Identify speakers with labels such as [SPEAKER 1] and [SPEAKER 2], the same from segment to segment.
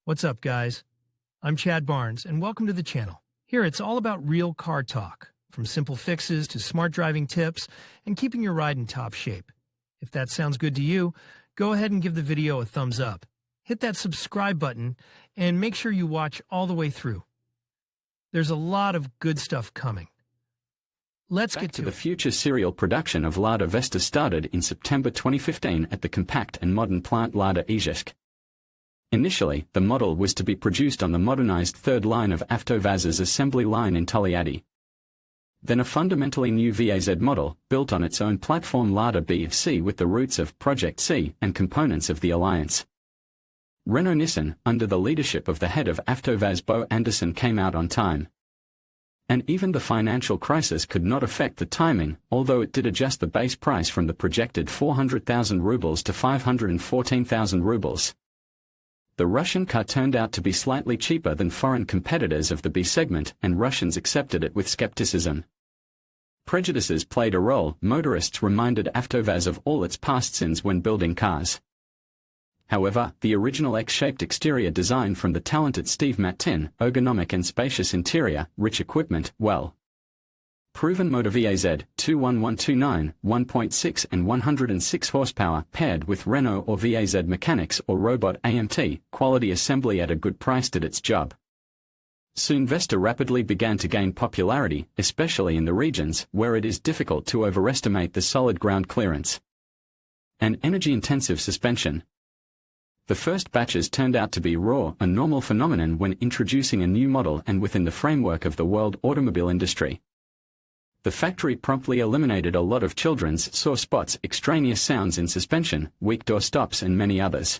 [SPEAKER 1] What's up, guys? I'm Chad Barnes, and welcome to the channel. Here, it's all about real car talk, from simple fixes to smart driving tips and keeping your ride in top shape. If that sounds good to you, go ahead and give the video a thumbs up. Hit that subscribe button, and make sure you watch all the way through. There's a lot of good stuff coming. Let's get to
[SPEAKER 2] the future serial production of LADA Vesta started in September 2015 at the compact and modern plant LADA Vesta. Initially, the model was to be produced on the modernized third line of AvtoVaz's assembly line in Togliatti. Then a fundamentally new VAZ model, built on its own platform LADA BFC with the roots of Project C and components of the Alliance. Renault-Nissan, under the leadership of the head of AvtoVaz Bo Anderson, came out on time. And even the financial crisis could not affect the timing, although it did adjust the base price from the projected 400,000 rubles to 514,000 rubles. The Russian car turned out to be slightly cheaper than foreign competitors of the B segment, and Russians accepted it with skepticism. Prejudices played a role. Motorists reminded AvtoVaz of all its past sins when building cars. However, the original X-shaped exterior design from the talented Steve Matin, ergonomic and spacious interior, rich equipment, proven motor VAZ, 21129, 1.6 and 106 horsepower, paired with Renault or VAZ mechanics or robot AMT, quality assembly at a good price did its job. Soon Vesta rapidly began to gain popularity, especially in the regions where it is difficult to overestimate the solid ground clearance and energy-intensive suspension. The first batches turned out to be raw, a normal phenomenon when introducing a new model and within the framework of the world automobile industry. The factory promptly eliminated a lot of children's sore spots, extraneous sounds in suspension, weak door stops and many others.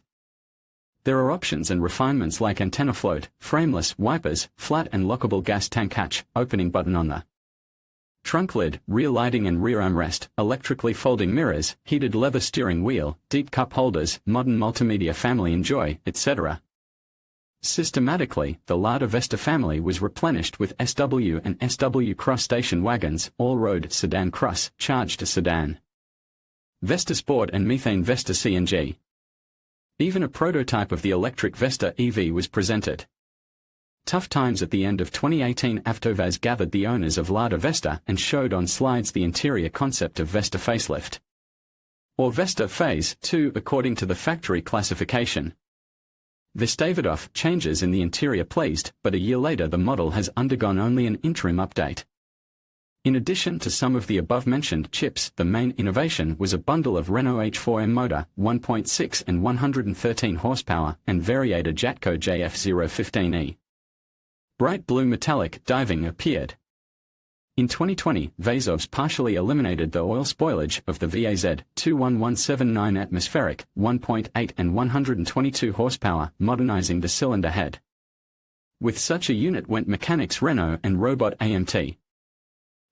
[SPEAKER 2] There are options and refinements like antenna float, frameless wipers, flat and lockable gas tank hatch, opening button on the trunk lid, rear lighting and rear armrest, electrically folding mirrors, heated leather steering wheel, deep cup holders, modern multimedia family enjoy, etc. Systematically, the LADA Vesta family was replenished with SW and SW Cross station wagons, all-road sedan cross, charged sedan, Vesta Sport and methane Vesta CNG. Even a prototype of the electric Vesta EV was presented. Tough times at the end of 2018. AvtoVaz gathered the owners of LADA Vesta and showed on slides the interior concept of Vesta Facelift, or Vesta Phase 2 according to the factory classification. Vestavidov changes in the interior pleased, but a year later the model has undergone only an interim update. In addition to some of the above-mentioned chips, the main innovation was a bundle of Renault H4M motor, 1.6 and 113 horsepower, and variator Jatco JF015E. Bright blue metallic diving appeared. In 2020, Vazovs partially eliminated the oil spoilage of the VAZ, 21179 atmospheric, 1.8 and 122 horsepower, modernizing the cylinder head. With such a unit went mechanics Renault and robot AMT.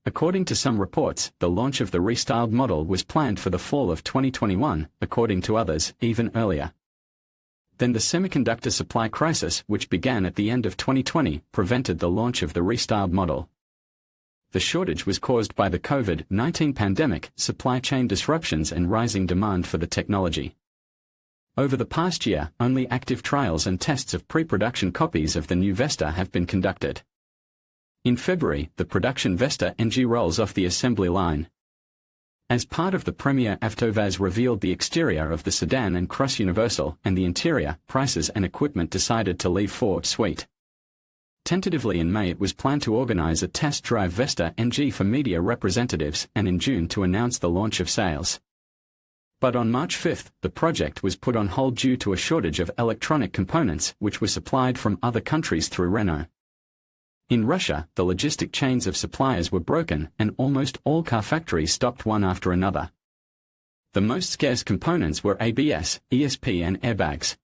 [SPEAKER 2] According to some reports, the launch of the restyled model was planned for the fall of 2021, according to others, even earlier. Then the semiconductor supply crisis, which began at the end of 2020, prevented the launch of the restyled model. The shortage was caused by the COVID-19 pandemic, supply chain disruptions and rising demand for the technology. Over the past year, only active trials and tests of pre-production copies of the new Vesta have been conducted. In February, the production Vesta NG rolls off the assembly line. As part of the premiere, AvtoVaz revealed the exterior of the sedan and Cross Universal, and the interior, prices and equipment decided to leave for Suite. Tentatively in May it was planned to organize a test drive Vesta NG for media representatives, and in June to announce the launch of sales. But on March 5, the project was put on hold due to a shortage of electronic components, which were supplied from other countries through Renault. In Russia, the logistic chains of suppliers were broken, and almost all car factories stopped one after another. The most scarce components were ABS, ESP and airbags.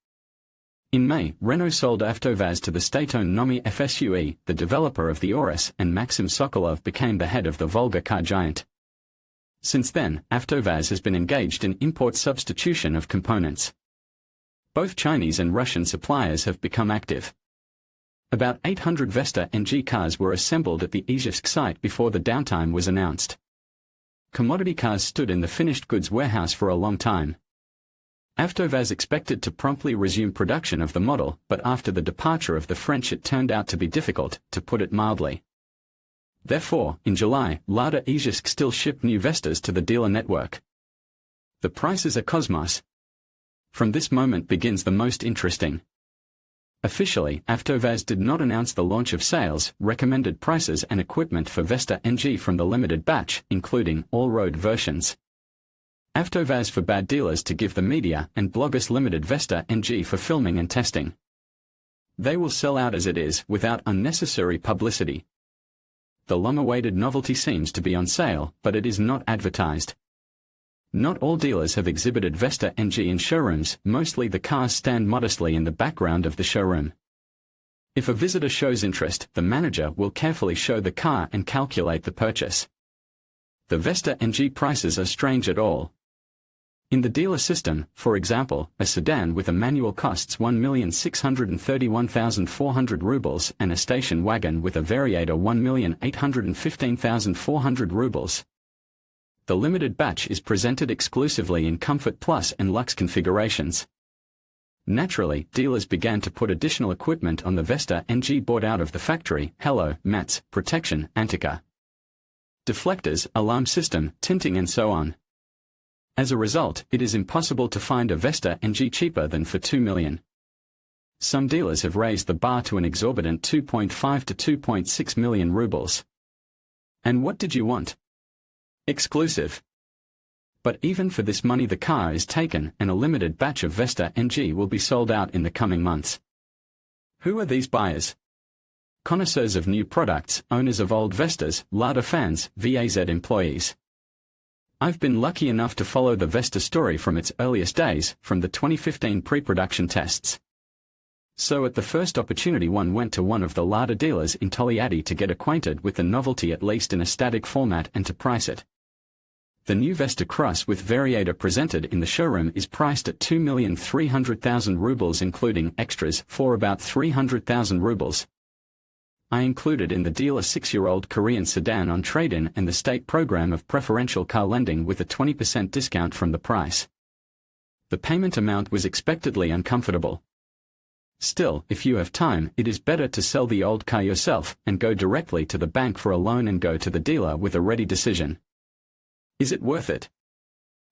[SPEAKER 2] In May, Renault sold AvtoVaz to the state-owned Nomi FSUE, the developer of the Urus, and Maxim Sokolov became the head of the Volga car giant. Since then, AvtoVaz has been engaged in import substitution of components. Both Chinese and Russian suppliers have become active. About 800 Vesta NG cars were assembled at the Izhevsk site before the downtime was announced. Commodity cars stood in the finished goods warehouse for a long time. Avtovaz expected to promptly resume production of the model, but after the departure of the French it turned out to be difficult, to put it mildly. Therefore, in July, LADA Vesta still shipped new Vestas to the dealer network. The prices are cosmos. From this moment begins the most interesting. Officially, Avtovaz did not announce the launch of sales, recommended prices and equipment for Vesta NG from the limited batch, including all road versions. Avtovaz forbade dealers to give the media and bloggers limited Vesta NG for filming and testing. They will sell out as it is, without unnecessary publicity. The long-awaited novelty seems to be on sale, but it is not advertised. Not all dealers have exhibited Vesta NG in showrooms, mostly the cars stand modestly in the background of the showroom. If a visitor shows interest, the manager will carefully show the car and calculate the purchase. The Vesta NG prices are strange at all. In the dealer system, for example, a sedan with a manual costs 1,631,400 rubles and a station wagon with a variator 1,815,400 rubles. The limited batch is presented exclusively in Comfort Plus and Lux configurations. Naturally, dealers began to put additional equipment on the Vesta NG bought out of the factory: halo, mats, protection, anti-car deflectors, alarm system, tinting and so on. As a result, it is impossible to find a Vesta NG cheaper than for 2 million. Some dealers have raised the bar to an exorbitant 2.5 to 2.6 million rubles. And what did you want? Exclusive. But even for this money the car is taken, and a limited batch of Vesta NG will be sold out in the coming months. Who are these buyers? Connoisseurs of new products, owners of old Vestas, LADA fans, VAZ employees. I've been lucky enough to follow the Vesta story from its earliest days, from the 2015 pre-production tests. So at the first opportunity one went to one of the LADA dealers in Toliati to get acquainted with the novelty at least in a static format and to price it. The new Vesta Cross with variator presented in the showroom is priced at 2,300,000 rubles including extras for about 300,000 rubles. I included in the deal a 6-year-old Korean sedan on trade-in and the state program of preferential car lending with a 20% discount from the price. The payment amount was expectedly uncomfortable. Still, if you have time, it is better to sell the old car yourself and go directly to the bank for a loan and go to the dealer with a ready decision. Is it worth it?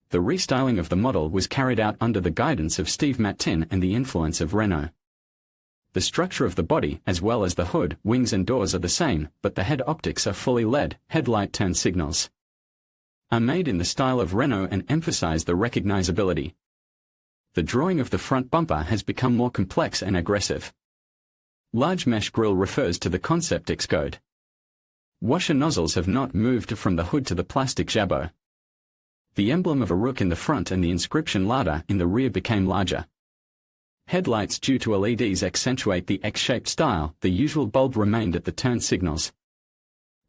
[SPEAKER 2] The restyling of the model was carried out under the guidance of Steve Mattin and the influence of Renault. The structure of the body, as well as the hood, wings and doors are the same, but the head optics are fully LED, headlight turn signals are made in the style of Renault and emphasize the recognizability. The drawing of the front bumper has become more complex and aggressive. Large mesh grille refers to the concept Xcode. Washer nozzles have not moved from the hood to the plastic jabot. The emblem of a rook in the front and the inscription LADA in the rear became larger. Headlights due to LEDs accentuate the X-shaped style, the usual bulb remained at the turn signals.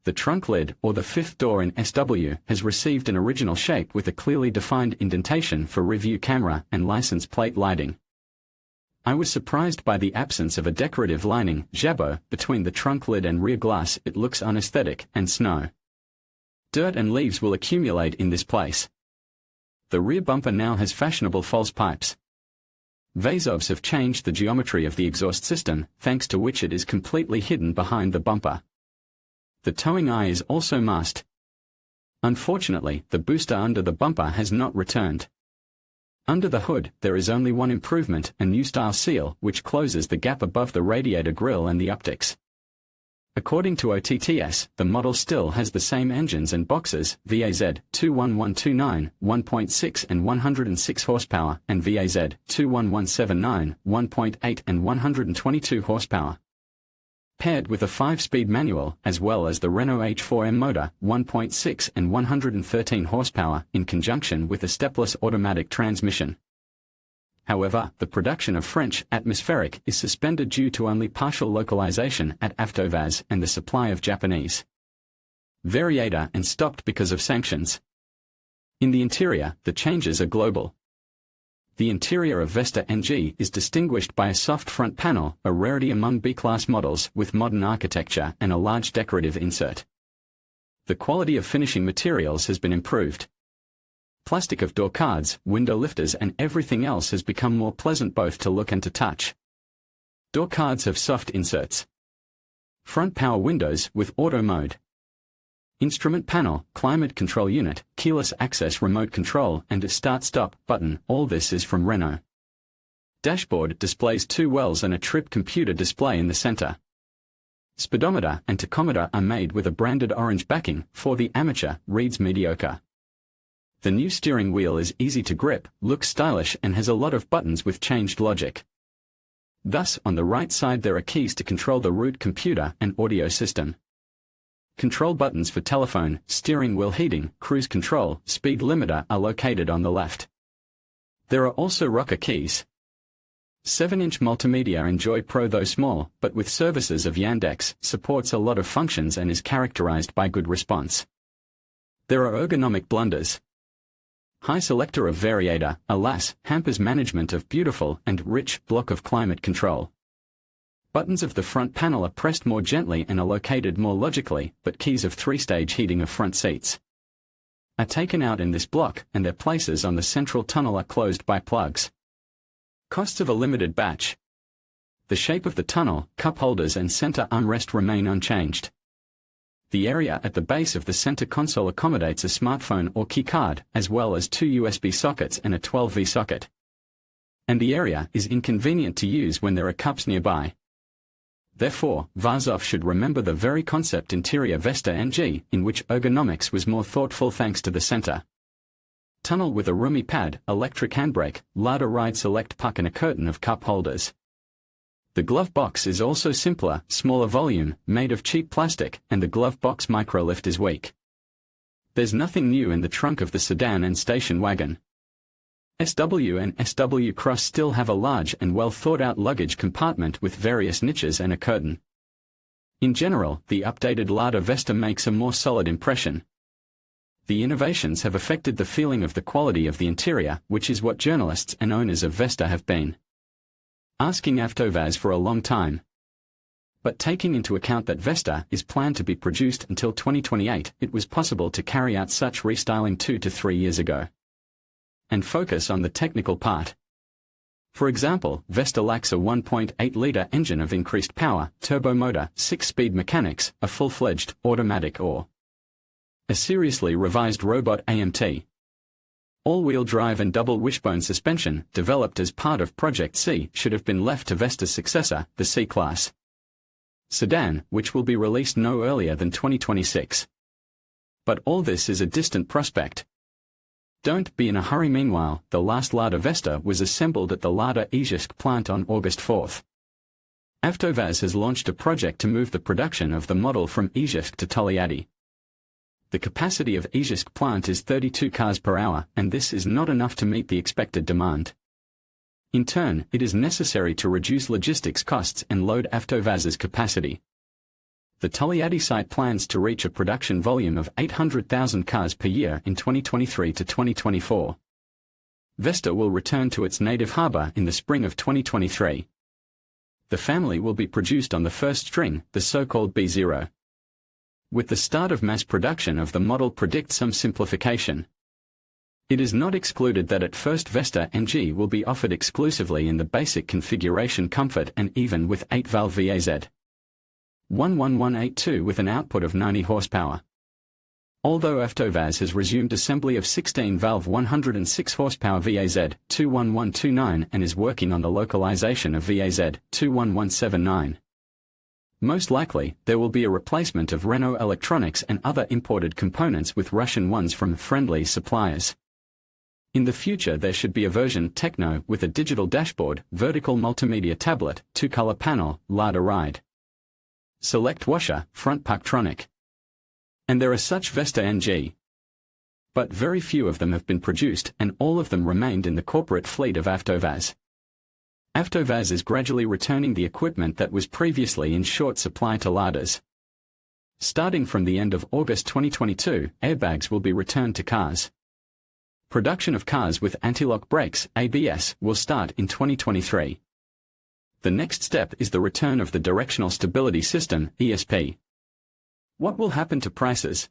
[SPEAKER 2] The trunk lid, or the fifth door in SW, has received an original shape with a clearly defined indentation for review camera and license plate lighting. I was surprised by the absence of a decorative lining, jabot, between the trunk lid and rear glass. It looks unaesthetic, and snow, dirt and leaves will accumulate in this place. The rear bumper now has fashionable false pipes. Vazovs have changed the geometry of the exhaust system, thanks to which it is completely hidden behind the bumper. The towing eye is also masked. Unfortunately, the booster under the bumper has not returned. Under the hood, there is only one improvement, a new style seal, which closes the gap above the radiator grille and the optics. According to OTTS, the model still has the same engines and boxes, VAZ 21129, 1.6 and 106 horsepower, and VAZ 21179, 1.8 and 122 horsepower. Paired with a 5-speed manual, as well as the Renault H4M motor, 1.6 and 113 horsepower, in conjunction with a stepless automatic transmission. However, the production of French atmospheric is suspended due to only partial localization at Avtovaz and the supply of Japanese variator and stopped because of sanctions. In the interior, the changes are global. The interior of Vesta NG is distinguished by a soft front panel, a rarity among B-class models, with modern architecture and a large decorative insert. The quality of finishing materials has been improved. Plastic of door cards, window lifters and everything else has become more pleasant both to look and to touch. Door cards have soft inserts. Front power windows with auto mode. Instrument panel, climate control unit, keyless access remote control and a start-stop button, all this is from Renault. Dashboard displays 2 wells and a trip computer display in the center. Speedometer and tachometer are made with a branded orange backing, for the amateur, reads mediocre. The new steering wheel is easy to grip, looks stylish and has a lot of buttons with changed logic. Thus, on the right side there are keys to control the route computer and audio system. Control buttons for telephone, steering wheel heating, cruise control, speed limiter are located on the left. There are also rocker keys. 7-inch multimedia Enjoy Pro, though small, but with services of Yandex, supports a lot of functions and is characterized by good response. There are ergonomic blunders. High selector of variator, alas, hampers management of beautiful and rich block of climate control. Buttons of the front panel are pressed more gently and are located more logically, but keys of 3-stage heating of front seats are taken out in this block and their places on the central tunnel are closed by plugs. Costs of a limited batch. The shape of the tunnel, cup holders and center armrest remain unchanged. The area at the base of the center console accommodates a smartphone or key card, as well as 2 USB sockets and a 12V socket. And the area is inconvenient to use when there are cups nearby. Therefore, Vazov should remember the very concept interior Vesta NG, in which ergonomics was more thoughtful thanks to the center tunnel with a roomy pad, electric handbrake, LADA ride select puck and a curtain of cup holders. The glove box is also simpler, smaller volume, made of cheap plastic, and the glove box microlift is weak. There's nothing new in the trunk of the sedan and station wagon. SW and SW Cross still have a large and well thought out luggage compartment with various niches and a curtain. In general, the updated LADA Vesta makes a more solid impression. The innovations have affected the feeling of the quality of the interior, which is what journalists and owners of Vesta have been asking AvtoVAZ for a long time. But taking into account that Vesta is planned to be produced until 2028, it was possible to carry out such restyling 2 to 3 years ago and focus on the technical part. For example, Vesta lacks a 1.8-liter engine of increased power, turbo motor, 6-speed mechanics, a full-fledged automatic or a seriously revised robot AMT. All-wheel drive and double wishbone suspension, developed as part of Project C, should have been left to Vesta's successor, the C-Class sedan, which will be released no earlier than 2026. But all this is a distant prospect. Don't be in a hurry. Meanwhile, the last LADA Vesta was assembled at the LADA Izhevsk plant on August 4. AvtoVAZ has launched a project to move the production of the model from Izhevsk to Tolyatti. The capacity of Izhevsk plant is 32 cars per hour, and this is not enough to meet the expected demand. In turn, it is necessary to reduce logistics costs and load AvtoVAZ's capacity. The Tolyatti site plans to reach a production volume of 800,000 cars per year in 2023 to 2024. Vesta will return to its native harbor in the spring of 2023. The family will be produced on the first string, the so-called B0. With the start of mass production of the model predict some simplification. It is not excluded that at first Vesta NG will be offered exclusively in the basic configuration comfort and even with 8-valve VAZ 11182 with an output of 90 horsepower. Although AvtoVAZ has resumed assembly of 16-valve 106 horsepower VAZ 21129 and is working on the localization of VAZ 21179. Most likely, there will be a replacement of Renault electronics and other imported components with Russian ones from friendly suppliers. In the future there should be a version Techno with a digital dashboard, vertical multimedia tablet, 2-color panel, LADA ride select washer, front parktronic. And there are such Vesta NG. But very few of them have been produced and all of them remained in the corporate fleet of AvtoVAZ. AvtoVAZ is gradually returning the equipment that was previously in short supply to LADAs. Starting from the end of August 2022, airbags will be returned to cars. Production of cars with anti-lock brakes, ABS, will start in 2023. The next step is the return of the Directional Stability System, ESP. What will happen to prices?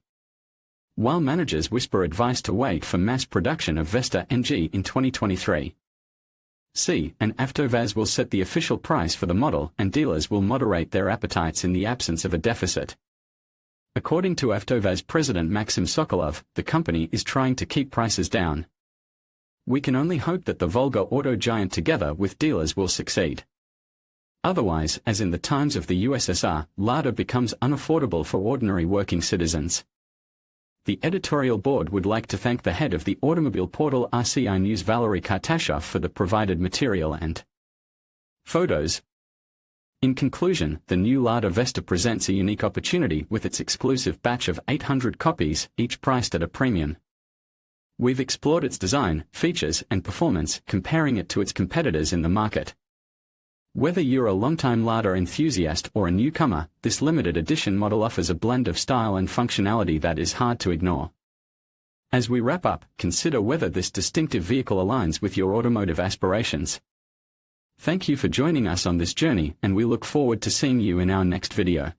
[SPEAKER 2] while managers whisper advice to wait for mass production of Vesta NG in 2023. C and AvtoVAZ will set the official price for the model and dealers will moderate their appetites in the absence of a deficit. According to AvtoVAZ President Maxim Sokolov, the company is trying to keep prices down. We can only hope that the Volga auto giant together with dealers will succeed. Otherwise, as in the times of the USSR, LADA becomes unaffordable for ordinary working citizens. The editorial board would like to thank the head of the automobile portal RCI News Valery Kartashov for the provided material and photos. In conclusion, the new LADA Vesta presents a unique opportunity with its exclusive batch of 800 copies, each priced at a premium. We've explored its design, features, and performance, comparing it to its competitors in the market. Whether you're a longtime LADA enthusiast or a newcomer, this limited edition model offers a blend of style and functionality that is hard to ignore. As we wrap up, consider whether this distinctive vehicle aligns with your automotive aspirations. Thank you for joining us on this journey, and we look forward to seeing you in our next video.